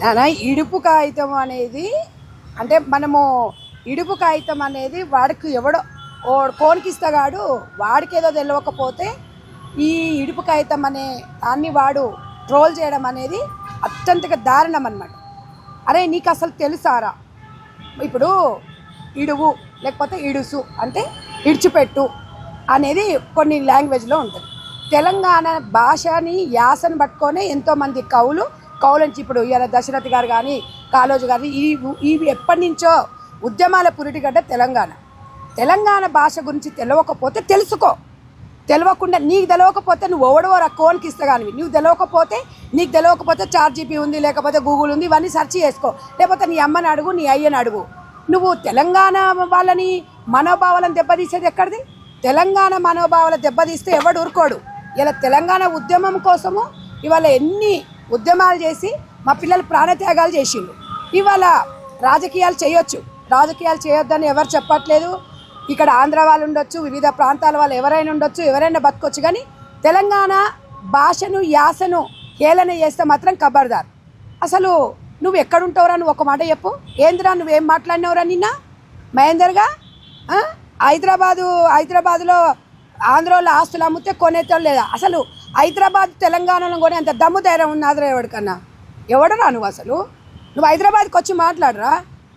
నానా ఇడుపు కాగితం అనేది అంటే మనము ఇడుపు కాగితం అనేది వాడికి ఎవడో కోనికిస్తగాడు వాడికి ఏదో తెలియకపోతే ఈ ఇడుపు కాగితం అనే దాన్ని వాడు ట్రోల్ చేయడం అనేది అత్యంతగా దారుణం అన్నమాట. అరే నీకు అసలు తెలుసారా, ఇప్పుడు ఇడువు లేకపోతే ఇడుసు అంటే ఇడిచిపెట్టు అనేది కొన్ని లాంగ్వేజ్లో ఉంటుంది. తెలంగాణ భాషని యాసను పట్టుకొని ఎంతోమంది కవులు నుంచి ఇప్పుడు ఇలా దశరథ్ గారు కానీ కాళోజీ గారు ఇవి ఎప్పటి నుంచో ఉద్యమాల పురిటిగడ్డ తెలంగాణ భాష గురించి తెలియకపోతే తెలుసుకో. తెలియకుండా నీకు తెలియకపోతే నువ్వు ఎవడో కోన్కి ఇస్తా కానీ నీకు తెలియకపోతే చార్జీపీ ఉంది, లేకపోతే గూగుల్ ఉంది, ఇవన్నీ సెర్చ్ చేసుకో. లేకపోతే నీ అమ్మని అడుగు, నీ అయ్యని అడుగు. నువ్వు తెలంగాణ వాళ్ళని మనోభావాలను దెబ్బతీసేది ఎక్కడిది? తెలంగాణ మనోభావాల దెబ్బతీస్తే ఎవడు ఊరుకోడు. ఇలా తెలంగాణ ఉద్యమం కోసము ఇవాళ ఎన్ని ఉద్యమాలు చేసి మా పిల్లలు ప్రాణత్యాగాలు చేసిండు. ఇవాళ రాజకీయాలు చేయొద్దని ఎవరు చెప్పట్లేదు. ఇక్కడ ఆంధ్ర వాళ్ళు ఉండొచ్చు, వివిధ ప్రాంతాల వాళ్ళు ఎవరైనా ఉండొచ్చు, ఎవరైనా బతకొచ్చు. కానీ తెలంగాణ భాషను యాసను హేళన చేస్తే మాత్రం ఖబర్దార్. అసలు నువ్వు ఎక్కడుంటావురా? నువ్వు ఒక మాట చెప్పు. ఏందిరా నువ్వేం మాట్లాడినవురా నిన్న మహేందర్గా? హైదరాబాద్లో ఆంధ్రలో ఆస్తులు అమ్మితే కొనేతో లేదా? అసలు హైదరాబాద్ తెలంగాణలో కొని అంత దమ్ము ధైర్యం ఉన్నదిరా ఎవరికన్నా? ఎవడరా నువ్వు? అసలు నువ్వు హైదరాబాద్కి వచ్చి మాట్లాడరా?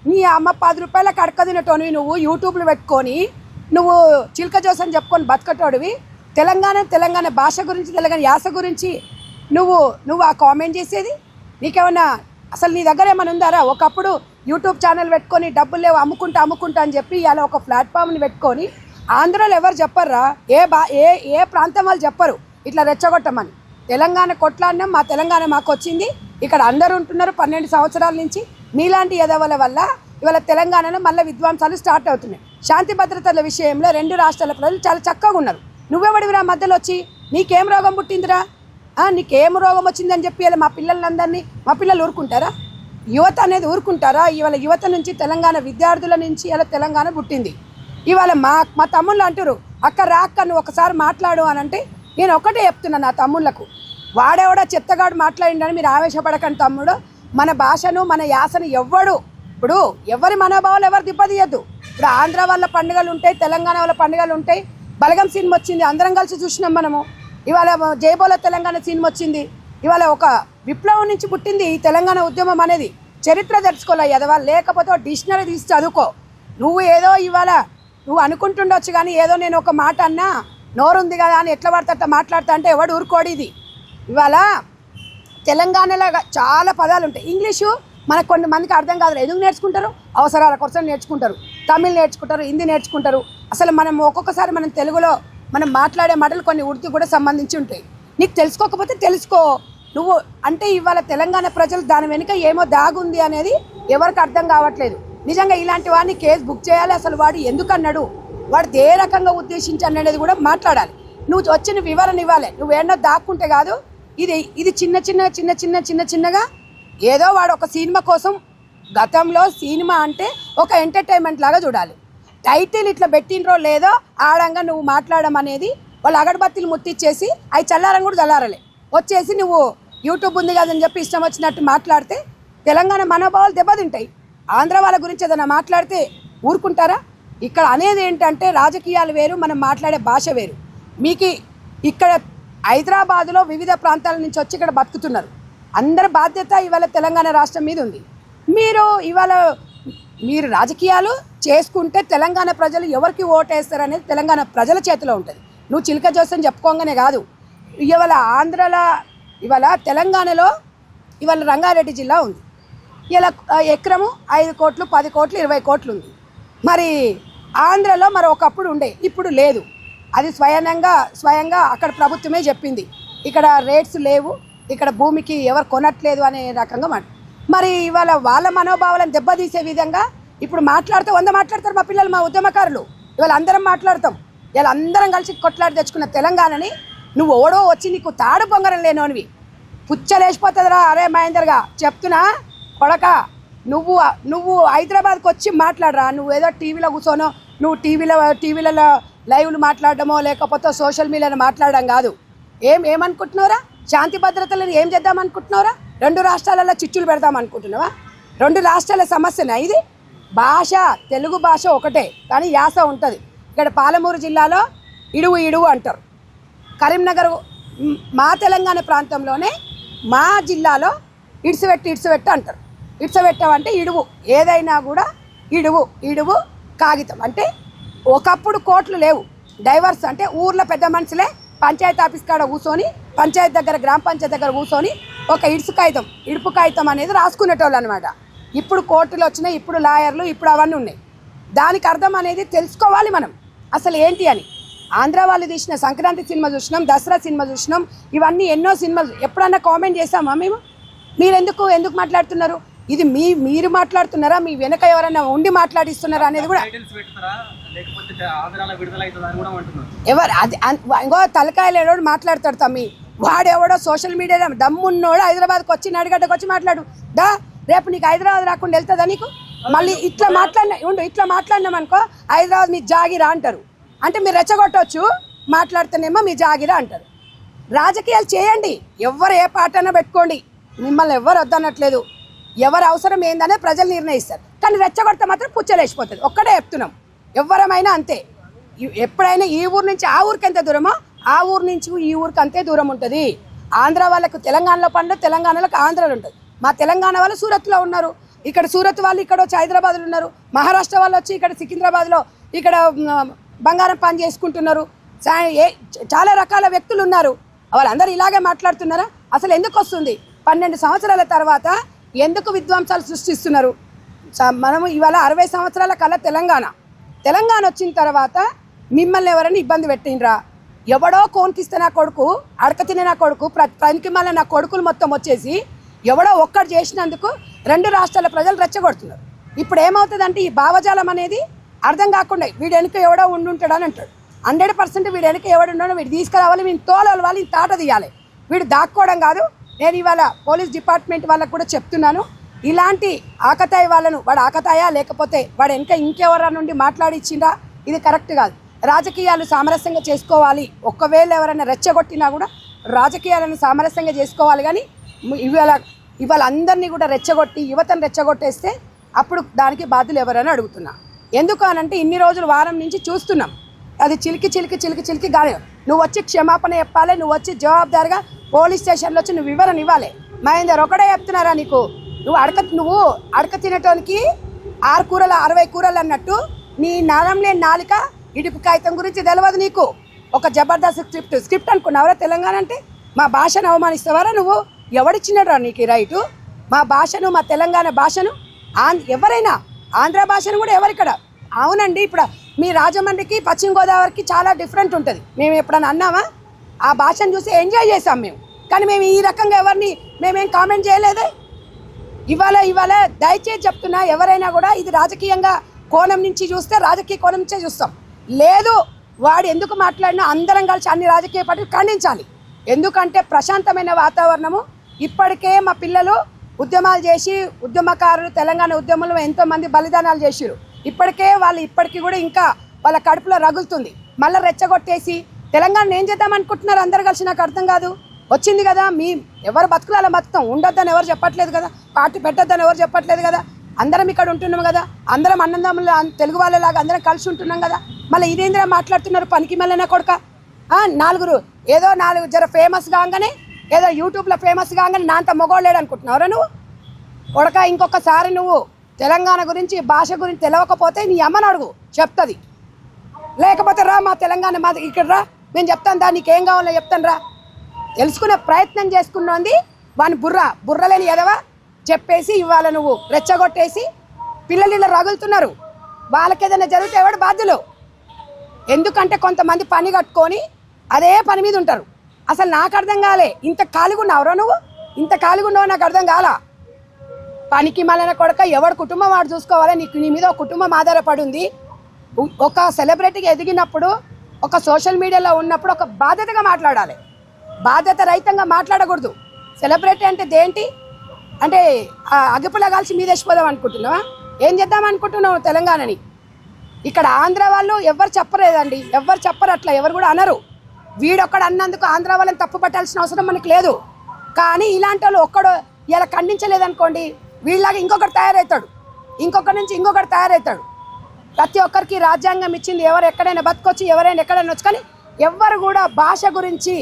నీ అమ్మ 10 రూపాయలకు అడకదినటోనివి నువ్వు యూట్యూబ్లో పెట్టుకొని నువ్వు చిల్క జోసని చెప్పుకొని బతకటోడివి. తెలంగాణ భాష గురించి, తెలంగాణ యాస గురించి నువ్వు ఆ కామెంట్ చేసేది నీకేమన్నా అసలు నీ దగ్గర ఏమైనా ఉందారా? ఒకప్పుడు యూట్యూబ్ ఛానల్ పెట్టుకొని డబ్బులు లేవు అమ్ముకుంటా అని చెప్పి ఇలా ఒక ప్లాట్ఫామ్ని పెట్టుకొని ఆంధ్రలో ఎవరు చెప్పర్రా? ఏ ప్రాంతం వాళ్ళు చెప్పరు ఇట్లా రెచ్చగొట్టమని. తెలంగాణ కొట్లాడినాం, మా తెలంగాణ మాకు వచ్చింది, ఇక్కడ అందరూ ఉంటున్నారు 12 సంవత్సరాల నుంచి. మీలాంటి ఎదవల వల్ల ఇవాళ తెలంగాణలో మళ్ళీ విధ్వంసాలు స్టార్ట్ అవుతున్నాయి. శాంతి భద్రతల విషయంలో 2 రాష్ట్రాల ప్రజలు చాలా చక్కగా ఉన్నారు. నువ్వెవడివిరా మధ్యలో వచ్చి? నీకేం రోగం పుట్టిందిరా? నీకేం రోగం వచ్చిందని చెప్పి ఇలా మా పిల్లలు ఊరుకుంటారా? యువత అనేది ఊరుకుంటారా? ఇవాళ యువత నుంచి, తెలంగాణ విద్యార్థుల నుంచి ఇలా తెలంగాణ పుట్టింది. ఇవాళ మా తమ్ముళ్ళు అంటారు, అక్క నువ్వు ఒకసారి మాట్లాడు అని అంటే నేను ఒకటే చెప్తున్నా నా తమ్ముళ్లకు, వాడేవాడో చెత్తగాడు మాట్లాడిండని మీరు ఆవేశపడకండి తమ్ముడు. మన భాషను మన యాసను ఇప్పుడు ఎవరి మనోభావాలు ఎవరు దెబ్బతీయద్దు. ఇప్పుడు ఆంధ్ర వాళ్ళ పండుగలు ఉంటాయి, తెలంగాణ వాళ్ళ పండుగలు ఉంటాయి. బలగం సినిమా వచ్చింది, అందరం కలిసి చూసినాం మనము. ఇవాళ జయబోల తెలంగాణ సినిమా వచ్చింది. ఇవాళ ఒక విప్లవం నుంచి పుట్టింది ఈ తెలంగాణ ఉద్యమం అనేది. చరిత్ర తెలుసుకోలే ఎదవా, లేకపోతే డిక్షనరీ తీసి చదువుకో. నువ్వు అనుకుంటుండొచ్చు కానీ ఏదో నేను ఒక మాట అన్నా నోరుంది కదా అని ఎట్లా పడతా మాట్లాడతా అంటే ఎవడు ఊరుకోడు. ఇది ఇవాళ తెలంగాణలో చాలా పదాలు ఉంటాయి. ఇంగ్లీషు మనకు కొన్ని మందికి అర్థం కాదు. ఎందుకు నేర్చుకుంటారు? అవసరాల కోసం నేర్చుకుంటారు. తమిళ్ నేర్చుకుంటారు, హిందీ నేర్చుకుంటారు. అసలు మనం ఒక్కొక్కసారి మనం తెలుగులో మనం మాట్లాడే మాటలు కొన్ని ఉర్దూ కూడా సంబంధించి ఉంటాయి. నీకు తెలుసుకోకపోతే తెలుసుకో. నువ్వు అంటే ఇవాళ తెలంగాణ ప్రజలు దాని వెనుక ఏమో దాగుంది అనేది ఎవరికి అర్థం కావట్లేదు. నిజంగా ఇలాంటి వాడిని కేసు బుక్ చేయాలి. అసలు వాడు ఎందుకన్నాడు, వాడు ఏ రకంగా ఉద్దేశించి అనేది కూడా మాట్లాడాలి. నువ్వు వచ్చిన వివరణ ఇవ్వాలి. నువ్వేన్నో దాక్కుంటే కాదు. ఇది చిన్నగా ఏదో వాడు ఒక సినిమా కోసం, గతంలో సినిమా అంటే ఒక ఎంటర్టైన్మెంట్ లాగా చూడాలి. టైటిల్ ఇట్లా పెట్టినరో లేదో ఆడంగా నువ్వు మాట్లాడడం అనేది వాళ్ళు అగరబత్తిలు ముట్టించేసి అవి చల్లారని కూడా చల్లారలే వచ్చేసి నువ్వు యూట్యూబ్ ఉంది కదని చెప్పి ఇష్టం వచ్చినట్టు మాట్లాడితే తెలంగాణ మనోభావాలు దెబ్బతింటాయి. ఆంధ్ర వాళ్ళ గురించి ఏదైనా మాట్లాడితే ఊరుకుంటారా? ఇక్కడ అనేది ఏంటంటే రాజకీయాలు వేరు, మనం మాట్లాడే భాష వేరు. మీకు ఇక్కడ హైదరాబాదులో వివిధ ప్రాంతాల నుంచి వచ్చి ఇక్కడ బతుకుతున్నారు. అందరి బాధ్యత ఇవాళ తెలంగాణ రాష్ట్రం మీద ఉంది. మీరు రాజకీయాలు చేసుకుంటే తెలంగాణ ప్రజలు ఎవరికి ఓటేస్తారు అనేది తెలంగాణ ప్రజల చేతిలో ఉంటుంది. నువ్వు చిలక జోసని చెప్పుకోగానే కాదు. ఇవాళ తెలంగాణలో ఇవాళ రంగారెడ్డి జిల్లా ఉంది. ఇలా ఎకరము 5 కోట్లు 10 కోట్లు 20 కోట్లు ఉంది. మరి ఆంధ్రలో మరి ఒకప్పుడు ఉండే, ఇప్పుడు లేదు. అది స్వయంగా అక్కడ ప్రభుత్వమే చెప్పింది. ఇక్కడ రేట్స్ లేవు, ఇక్కడ భూమికి ఎవరు కొనట్లేదు అనే రకంగా మరి ఇవాళ వాళ్ళ మనోభావాలను దెబ్బతీసే విధంగా ఇప్పుడు మాట్లాడితే 100 మాట్లాడతారు మా పిల్లలు, మా ఉద్యమకారులు. ఇవాళ అందరం మాట్లాడతాం. ఇలా అందరం కలిసి కొట్లాడి తెచ్చుకున్న తెలంగాణని నువ్వు ఓడో వచ్చి నీకు తాడు పొంగరం లేనోనివి పుచ్చలేసిపోతుందిరా. అరే మహేందర్గా చెప్తున్నా కొడక, నువ్వు హైదరాబాద్కి వచ్చి మాట్లాడరా. నువ్వు ఏదో టీవీలో కూర్చోనో, నువ్వు టీవీలలో లైవ్లు మాట్లాడడమో లేకపోతే సోషల్ మీడియాలో మాట్లాడడం కాదు. ఏమనుకుంటున్నావురా? శాంతి భద్రతలను ఏం చేద్దామనుకుంటున్నావురా? రెండు రాష్ట్రాలలో చిచ్చులు పెడదాం అనుకుంటున్నావా? రెండు రాష్ట్రాల సమస్యనా ఇది? భాష తెలుగు భాష ఒకటే, కానీ యాస ఉంటుంది. ఇక్కడ పాలమూరు జిల్లాలో ఇడువు ఇడువు అంటారు. కరీంనగర్ మా తెలంగాణ ప్రాంతంలోనే మా జిల్లాలో ఇడ్సబెట్టు అంటారు. ఇడ్సబెట్టమంటే ఇడువు, ఏదైనా కూడా ఇడువు ఇడువు కాగితం. అంటే ఒకప్పుడు కోట్లు లేవు, డైవర్స్ అంటే ఊర్లో పెద్ద మనుషులే పంచాయతీ ఆఫీస్ కాడ కూర్చొని, పంచాయతీ దగ్గర గ్రామ పంచాయతీ దగ్గర కూర్చొని ఒక ఇడుపు కాగితం అనేది రాసుకునేటోళ్ళు అనమాట. ఇప్పుడు కోర్టులు వచ్చినాయి, ఇప్పుడు లాయర్లు, ఇప్పుడు అవన్నీ ఉన్నాయి. దానికి అర్థం అనేది తెలుసుకోవాలి మనం అసలు ఏంటి అని. ఆంధ్ర వాళ్ళు తీసిన సంక్రాంతి సినిమా చూసినాం, దసరా సినిమా చూసినాం, ఇవన్నీ ఎన్నో సినిమాలు. ఎప్పుడన్నా కామెంట్ చేసామా మేము? మీరు ఎందుకు మాట్లాడుతున్నారు? ఇది మీరు మాట్లాడుతున్నారా, మీ వెనక ఎవరైనా ఉండి మాట్లాడిస్తున్నారా అనేది కూడా ఎవరు అది ఇంకో తలకాయలు ఎవడో మాట్లాడతాడు తమ్మి. వాడెవడో సోషల్ మీడియా దమ్మున్నోడు హైదరాబాద్కి వచ్చి నడిగడ్డకు వచ్చి మాట్లాడు దా, రేపు నీకు హైదరాబాద్ రాకుండా వెళ్తుందా నీకు? మళ్ళీ ఇట్లా మాట్లాడినాం అనుకో, హైదరాబాద్ మీ జాగిరా అంటారు. అంటే మీరు రెచ్చగొట్టవచ్చు, మాట్లాడుతూనేమో మీ జాగిరా అంటారు. రాజకీయాలు చేయండి, ఎవరు ఏ పాటన పెట్టుకోండి, మిమ్మల్ని ఎవరు వద్దనట్లేదు. ఎవరు అవసరం ఏందనే ప్రజలు నిర్ణయిస్తారు. కానీ రెచ్చగొడితే మాత్రం పుచ్చలేసిపోతుంది. ఒక్కడే చెప్తున్నాం, ఎవరమైనా అంతే. ఎప్పుడైనా ఈ ఊరు నుంచి ఆ ఊరికి ఎంత దూరమో ఆ ఊరు నుంచి ఈ ఊరికి అంతే దూరం ఉంటుంది. ఆంధ్ర వాళ్ళకు తెలంగాణలో పండు, తెలంగాణలోకి ఆంధ్రలో ఉంటుంది. మా తెలంగాణ వాళ్ళు సూరత్లో ఉన్నారు, ఇక్కడ సూరత్ వాళ్ళు ఇక్కడ వచ్చి హైదరాబాద్లో ఉన్నారు, మహారాష్ట్ర వాళ్ళు వచ్చి ఇక్కడ సికింద్రాబాద్లో ఇక్కడ బంగారం పని చేసుకుంటున్నారు. చాలా రకాల వ్యక్తులు ఉన్నారు. వాళ్ళందరూ ఇలాగే మాట్లాడుతున్నారా? అసలు ఎందుకు వస్తుంది? 12 సంవత్సరాల తర్వాత ఎందుకు విధ్వంసాలు సృష్టిస్తున్నారు? మనము ఇవాళ 60 సంవత్సరాల కల్లా తెలంగాణ వచ్చిన తర్వాత మిమ్మల్ని ఎవరైనా ఇబ్బంది పెట్టినరా? ఎవడో కోన్కిస్తే నా కొడుకు, అడక తినే నా కొడుకు, పనికి మళ్ళీ నా కొడుకులు మొత్తం వచ్చేసి ఎవడో ఒక్కడు చేసినందుకు 2 రాష్ట్రాల ప్రజలు రెచ్చగొడుతున్నారు. ఇప్పుడు ఏమవుతుందంటే ఈ భావజాలం అనేది అర్థం కాకుండా వీడు వెనుక ఎవడో ఉండుంటాడు అని అంటాడు. 100% వీడు వెనుక ఎవడున్నాడో వీడు తీసుకురావాలి, వీడిని తోలాలి, వాళ్ళు తాట తీయాలి. వీడు దాక్కోవడం కాదు. నేను ఇవాళ పోలీస్ డిపార్ట్మెంట్ వాళ్ళకు కూడా చెప్తున్నాను, ఇలాంటి ఆకతాయి వాళ్ళను, వాడు ఆకతాయా లేకపోతే వాడు వెనుక ఇంకెవరా నుండి మాట్లాడిచ్చిందా, ఇది కరెక్ట్ కాదు. రాజకీయాలు సామరస్యంగా చేసుకోవాలి. ఒకవేళ ఎవరైనా రెచ్చగొట్టినా కూడా రాజకీయాలను సామరస్యంగా చేసుకోవాలి. కానీ ఇవాళ అందరినీ కూడా రెచ్చగొట్టి యువతను రెచ్చగొట్టేస్తే అప్పుడు దానికి బాధ్యులు ఎవరైనా అడుగుతున్నా. ఎందుకు అనంటే ఇన్ని రోజులు వారం నుంచి చూస్తున్నాం, అది చిలికి గాలి. నువ్వు వచ్చి క్షమాపణ చెప్పాలి, నువ్వు వచ్చి జవాబుదారిగా పోలీస్ స్టేషన్లో వచ్చి నువ్వు వివరణ ఇవ్వాలి. మహేందర్ ఒకటే చెప్తున్నారా నీకు? నువ్వు అడక తినటానికి 6 కూరలు 60 కూరలు అన్నట్టు నీ నరం లేని నాలిక ఇడుపు కాగితం గురించి తెలియదు నీకు. ఒక జబర్దస్త్ స్క్రిప్ట్ అనుకున్నావరా తెలంగాణ అంటే? మా భాషను అవమానిస్తావారా నువ్వు? ఎవడిచ్చినరా నీకు ఈ రైటు? మా భాషను, మా తెలంగాణ భాషను, ఎవరైనా ఆంధ్ర భాషను కూడా ఎవరిక్కడ? అవునండి, ఇప్పుడు మీ రాజమండ్రికి పశ్చిమ గోదావరికి చాలా డిఫరెంట్ ఉంటుంది. మేము ఎప్పుడన్నా అన్నామా? ఆ భాషను చూసి ఎంజాయ్ చేసాం మేము. కానీ మేము ఈ రకంగా మేమేం కామెంట్ చేయలేదే. ఇవాళ దయచేసి చెప్తున్నా, ఎవరైనా కూడా ఇది రాజకీయంగా కోణం నుంచి చూస్తే రాజకీయ కోణం నుంచే చూస్తాం. లేదు, వాడు ఎందుకు మాట్లాడినా అందరం కలిసి అన్ని రాజకీయ పార్టీలు ఖండించాలి. ఎందుకంటే ప్రశాంతమైన వాతావరణము. ఇప్పటికే మా పిల్లలు ఉద్యమాలు చేసి, ఉద్యమకారులు తెలంగాణ ఉద్యమంలో ఎంతోమంది బలిదానాలు చేసిరు. ఇప్పటికీ కూడా ఇంకా వాళ్ళ కడుపులో రగులుతుంది. మళ్ళీ రెచ్చగొట్టేసి తెలంగాణ ఏం చేద్దాం అనుకుంటున్నారు అందరు కలిసి? నాకు అర్థం కాదు. వచ్చింది కదా, ఎవరు బతుకులాల బతుకుతాం, ఉండొద్దని ఎవరు చెప్పట్లేదు కదా, పార్టీ పెట్టొద్దని ఎవరు చెప్పట్లేదు కదా. అందరం ఇక్కడ ఉంటున్నాం కదా, అందరం అన్నదమ్ములు తెలుగు వాళ్ళలాగా అందరం కలిసి ఉంటున్నాం కదా. మళ్ళీ ఇదేంద్రా మాట్లాడుతున్నారు పనికి మళ్ళీ కొడుక? 4 జర ఫేమస్ కాగానే, ఏదో యూట్యూబ్లో ఫేమస్ కాగానే నా అంత మొగోళ్ళేడు అనుకుంటున్నావురా నువ్వు కొడక? ఇంకొకసారి నువ్వు తెలంగాణ గురించి, భాష గురించి తెలియకపోతే నీ అమ్మని అడుగు, చెప్తుంది. లేకపోతే రా మా తెలంగాణ మా ఇక్కడ రా, నేను చెప్తాను దా, నీకేం కావాలో చెప్తాను రా. తెలుసుకునే ప్రయత్నం చేసుకున్నది వాని బుర్రలేని ఎదవా చెప్పేసి ఇవాళ నువ్వు రెచ్చగొట్టేసి పిల్లలు ఇలా రగులుతున్నారు. వాళ్ళకి ఏదైనా జరిగితే ఎవడు బాధ్యులు? ఎందుకంటే కొంతమంది పని కట్టుకొని అదే పని మీద ఉంటారు. అసలు నాకు అర్థం కాలే, ఇంత ఖాళీగా ఉన్నావురా నువ్వు? ఇంత ఖాళీగా ఉన్నావు నాకు అర్థం కాలా. పనికి మళ్ళీ కొడక ఎవడు కుటుంబం వాడు చూసుకోవాలి. నీ మీద ఒక కుటుంబం ఆధారపడి ఉంది. ఒక సెలబ్రిటీగా ఎదిగినప్పుడు, ఒక సోషల్ మీడియాలో ఉన్నప్పుడు ఒక బాధ్యతగా మాట్లాడాలి, బాధ్యత రహితంగా మాట్లాడకూడదు. సెలబ్రిటీ అంటే దేంటి అంటే అగిపులా కలిసి మీదేసిపోదాం అనుకుంటున్నావా? ఏం చేద్దాం అనుకుంటున్నావు తెలంగాణని? ఇక్కడ ఆంధ్ర వాళ్ళు ఎవరు చెప్పలేదండి, ఎవరు చెప్పరు, అట్లా ఎవరు కూడా అనరు. వీడొక్కడు అన్నందుకు ఆంధ్ర వాళ్ళని తప్పు పట్టాల్సిన అవసరం మనకు లేదు. కానీ ఇలాంటి వాళ్ళు ఇలా ఖండించలేదనుకోండి వీళ్ళలాగా ఇంకొకటి తయారవుతాడు, ఇంకొకరి నుంచి ఇంకొకటి తయారవుతాడు. ప్రతి ఒక్కరికి రాజ్యాంగం ఇచ్చింది, ఎవరు ఎక్కడైనా బతకొచ్చి ఎవరైనా ఎక్కడైనా వచ్చు. కానీ ఎవ్వరు కూడా భాష గురించి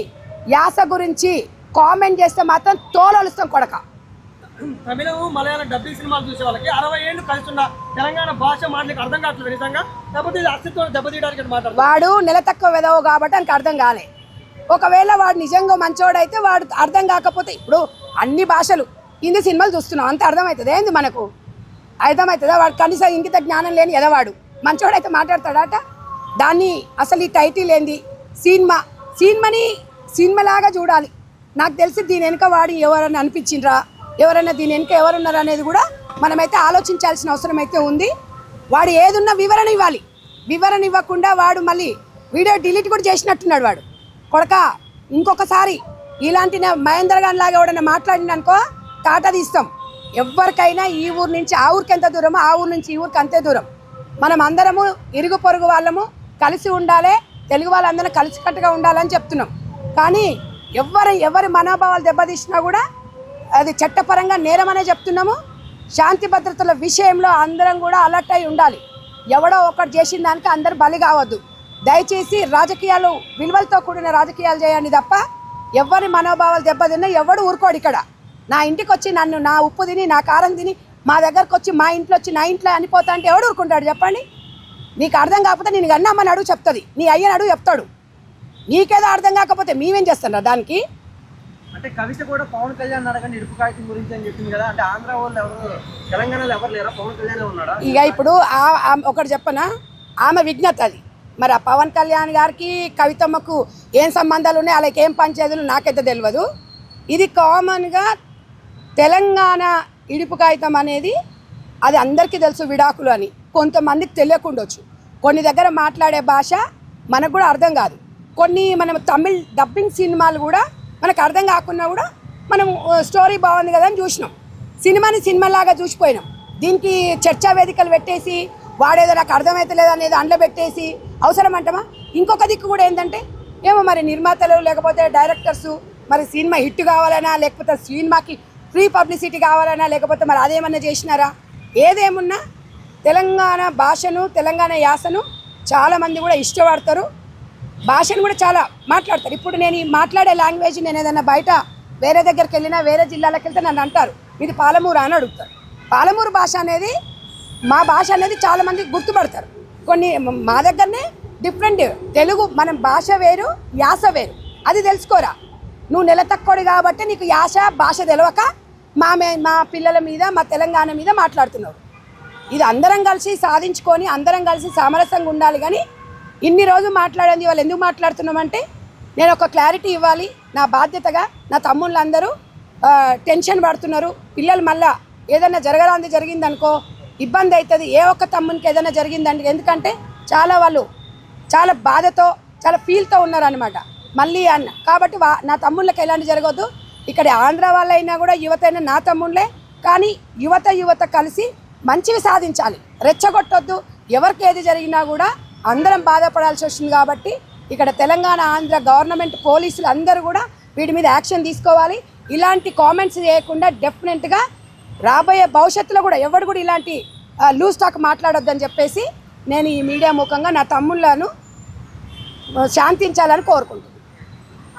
యాస గురించి కామెంట్ చేస్తే మాత్రం తోలొలుస్తాం కొడక. తమిళ మలయాళం డబ్బింగ్ సినిమాలు చూసే వాళ్ళకి 60 ఏళ్ళు కలిసి ఉన్న తెలంగాణ భాష మాటలకు అర్థం కావట్లేదు నిజంగా, లేకపోతే ఇది అస్తిత్వం దెబ్బతీయడానికి మాట్లాడు. వాడు నెల తక్కువ వెదవు కాబట్టి ఆయనకు అర్థం కాలే. ఒకవేళ వాడు నిజంగా మంచోడైతే వాడు అర్థం కాకపోతే, ఇప్పుడు అన్ని భాషలు హిందీ సినిమాలు చూస్తున్నాం, అంత అర్థమవుతుంది ఏంది మనకు? అర్థమవుతుందా? వాడు కనీసం ఇంకిత జ్ఞానం లేని ఎదవాడు మంచోడైతే మాట్లాడతాడట. దాన్ని అసలు ఈ టైటిల్ ఏంది, సినిమాని సినిమాలాగా చూడాలి. నాకు తెలిసి దీని వెనుక వాడు ఎవరైనా అనిపించిండ్రా, ఎవరైనా దీని వెనుక ఎవరున్నారు అనేది కూడా మనమైతే ఆలోచించాల్సిన అవసరం అయితే ఉంది. వాడు ఏదున్నా వివరణ ఇవ్వాలి. వివరణ ఇవ్వకుండా వాడు మళ్ళీ వీడియో డిలీట్ కూడా చేసినట్టున్నాడు వాడు. కొడక ఇంకొకసారి ఇలాంటి మహేందర్ గారి లాగా ఎవడన్నా మాట్లాడిననుకో టాటా తీస్తాం. ఎవరికైనా ఈ ఊరు నుంచి ఆ ఊరికి ఎంత దూరమో ఆ ఊరు నుంచి ఈ ఊరికి అంతే దూరం. మనం అందరము ఇరుగు పొరుగు వాళ్ళము కలిసి ఉండాలి, తెలుగు వాళ్ళందరం కలిసికట్టుగా ఉండాలని చెప్తున్నాం. కానీ ఎవరి మనోభావాలు దెబ్బతీసినా కూడా అది చట్టపరంగా నేరమనే చెప్తున్నాము. శాంతి భద్రతల విషయంలో అందరం కూడా అలర్ట్ అయి ఉండాలి. ఎవడో ఒకటి చేసిన దానికి అందరు బలి కావద్దు. దయచేసి రాజకీయాలు విలువలతో కూడిన రాజకీయాలు చేయండి తప్ప ఎవరి మనోభావాలు దెబ్బతిన్నా ఎవడు ఊరుకోడు. ఇక్కడ నా ఇంటికి వచ్చి నన్ను నా ఉప్పు తిని నా కారం తిని మా దగ్గరకు వచ్చి మా ఇంట్లో వచ్చి నా ఇంట్లో అనిపోతా అంటే ఎవడు ఊరుకుంటాడు చెప్పండి? నీకు అర్థం కాకపోతే నేను అన్నమ్మని అడుగు చెప్తుంది, నీ అయ్యని అడుగు చెప్తాడు. నీకేదో అర్థం కాకపోతే మేమేం చేస్తాం దానికి? అంటే కవిత కూడా పవన్ కళ్యాణ్ అడగండి ఇడుపు కాగితం గురించి అని చెప్పింది కదా, అంటే ఆంధ్ర వాళ్ళు ఎవరు తెలంగాణలో ఎవరు లేరా, పవన్ కళ్యాణ్ ఉన్నాడా? ఇక ఇప్పుడు ఒకటి చెప్పనా, ఆమె విజ్ఞత అది. మరి ఆ పవన్ కళ్యాణ్ గారికి కవితమ్మకు ఏం సంబంధాలు ఉన్నాయి, వాళ్ళకి ఏం పంచాయతీలు నాకైతే తెలియదు. ఇది కామన్గా తెలంగాణ ఇడుపు కాగితం అనేది అది అందరికీ తెలుసు, విడాకులు అని. కొంతమందికి తెలియకుండొచ్చు. కొన్ని దగ్గర మాట్లాడే భాష మనకు కూడా అర్థం కాదు. కొన్ని మనం తమిళ్ డబ్బింగ్ సినిమాలు కూడా మనకు అర్థం కాకుండా కూడా మనం స్టోరీ బాగుంది కదా అని చూసినాం, సినిమాని సినిమాలాగా చూసిపోయినాం. దీనికి చర్చా వేదికలు పెట్టేసి వాడేదో నాకు అర్థమవుతలేదు అనేది అండ్లో పెట్టేసి అవసరం అంటమా? ఇంకొక దిక్కు కూడా ఏంటంటే ఏమో మరి నిర్మాతలు లేకపోతే డైరెక్టర్సు మరి సినిమా హిట్ కావాలన్నా లేకపోతే సినిమాకి ఫ్రీ పబ్లిసిటీ కావాలన్నా లేకపోతే మరి అదేమన్నా చేసినారా? ఏదేమున్నా తెలంగాణ భాషను తెలంగాణ యాసను చాలామంది కూడా ఇష్టపడతారు, భాషను కూడా చాలా మాట్లాడతారు. ఇప్పుడు నేను ఈ మాట్లాడే లాంగ్వేజ్ నేను ఏదైనా బయట వేరే దగ్గరికి వెళ్ళినా వేరే జిల్లాలకు వెళ్తే నన్ను అంటారు ఇది పాలమూరు అని అడుగుతారు. పాలమూరు భాష అనేది మా భాష అనేది చాలామంది గుర్తుపడతారు. కొన్ని మా దగ్గరనే డిఫరెంట్ తెలుగు మనం భాష వేరు యాస వేరు, అది తెలుసుకోరా. నువ్వు నెల తక్కువది కాబట్టి నీకు యాస భాష తెలియక మా పిల్లల మీద మా తెలంగాణ మీద మాట్లాడుతున్నావు. ఇది అందరం కలిసి సాధించుకొని అందరం కలిసి సామరస్యంగా ఉండాలి. కానీ ఇన్ని రోజులు మాట్లాడింది వాళ్ళు ఎందుకు మాట్లాడుతున్నామంటే నేను ఒక క్లారిటీ ఇవ్వాలి. నా బాధ్యతగా నా తమ్ముళ్ళందరూ టెన్షన్ పడుతున్నారు. పిల్లలు మళ్ళీ ఏదైనా జరగరాంది జరిగిందనుకో ఇబ్బంది అవుతుంది. ఏ ఒక్క తమ్మునికి ఏదైనా జరిగిందంటే ఎందుకంటే వాళ్ళు చాలా బాధతో చాలా ఫీల్తో ఉన్నారనమాట మళ్ళీ అన్న. కాబట్టి నా తమ్ముళ్ళకి ఎలాంటి జరగద్దు. ఇక్కడ ఆంధ్ర వాళ్ళైనా కూడా యువత అయినా నా తమ్ముళ్ళే. కానీ యువత కలిసి మంచివి సాధించాలి, రెచ్చగొట్టొద్దు. ఎవరికి ఏది జరిగినా కూడా అందరం బాధపడాల్సి వస్తుంది. కాబట్టి ఇక్కడ తెలంగాణ ఆంధ్ర గవర్నమెంట్ పోలీసులు అందరూ కూడా వీటి మీద యాక్షన్ తీసుకోవాలి. ఇలాంటి కామెంట్స్ చేయకుండా డెఫినెట్గా రాబోయే భవిష్యత్తులో కూడా ఎవరు కూడా ఇలాంటి లూజ్ టాక్ మాట్లాడొద్దని చెప్పేసి నేను ఈ మీడియా ముఖంగా నా తమ్ముళ్ళను శాంతించాలని కోరుకుంటున్నాను.